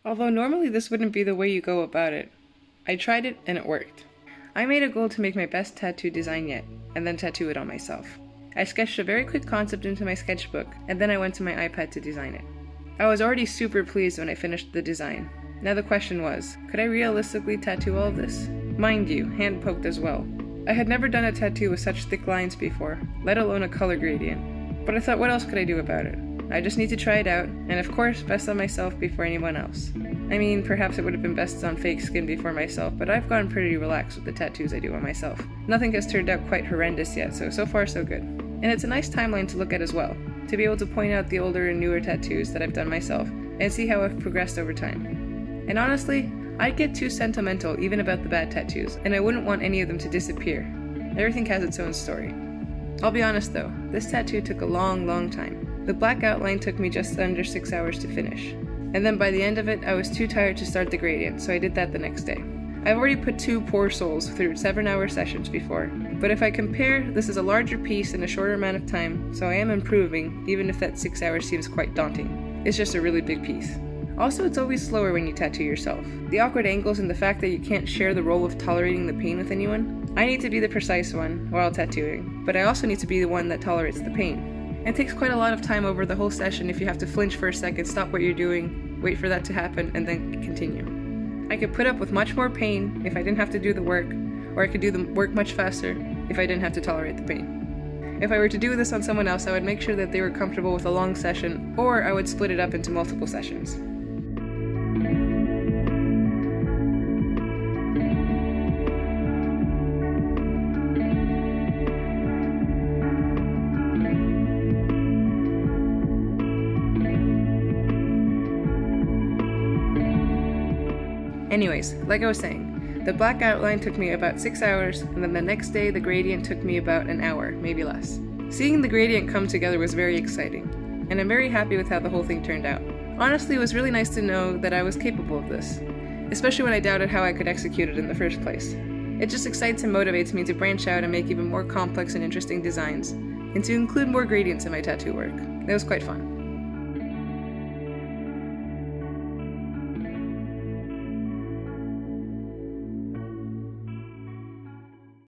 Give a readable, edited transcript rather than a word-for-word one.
Although normally this wouldn't be the way you go about it, I tried it and it worked. I made a goal to make my best tattoo design yet, and then tattoo it on myself. I sketched a very quick concept into my sketchbook, and then I went to my iPad to design it. I was already super pleased when I finished the design. Now the question was, could I realistically tattoo all of this? Mind you, hand-poked as well. I had never done a tattoo with such thick lines before, let alone a color gradient. But I thought, what else could I do about it? I just need to try it out, and of course, best on myself before anyone else. I mean, perhaps it would have been best on fake skin before myself, but I've gotten pretty relaxed with the tattoos I do on myself. Nothing has turned out quite horrendous yet, so far so good. And it's a nice timeline to look at as well, to be able to point out the older and newer tattoos that I've done myself, and see how I've progressed over time. And honestly, I'd get too sentimental even about the bad tattoos, and I wouldn't want any of them to disappear. Everything has its own story. I'll be honest though, this tattoo took a long time. The black outline took me just under 6 hours to finish. And then by the end of it, I was too tired to start the gradient, so I did that the next day. I've already put 2 poor souls through 7-hour sessions before, but if I compare, this is a larger piece in a shorter amount of time, so I am improving, even if that 6 hours seems quite daunting. It's just a really big piece. Also, it's always slower when you tattoo yourself. The awkward angles and the fact that you can't share the role of tolerating the pain with anyone. I need to be the precise one while tattooing, but I also need to be the one that tolerates the pain. It takes quite a lot of time over the whole session if you have to flinch for a second, stop what you're doing, wait for that to happen, and then continue. I could put up with much more pain if I didn't have to do the work, or I could do the work much faster if I didn't have to tolerate the pain. If I were to do this on someone else, I would make sure that they were comfortable with a long session, or I would split it up into multiple sessions. Anyways, like I was saying, the black outline took me about 6 hours, and then the next day the gradient took me about an hour, maybe less. Seeing the gradient come together was very exciting, and I'm very happy with how the whole thing turned out. Honestly, it was really nice to know that I was capable of this, especially when I doubted how I could execute it in the first place. It just excites and motivates me to branch out and make even more complex and interesting designs, and to include more gradients in my tattoo work. It was quite fun.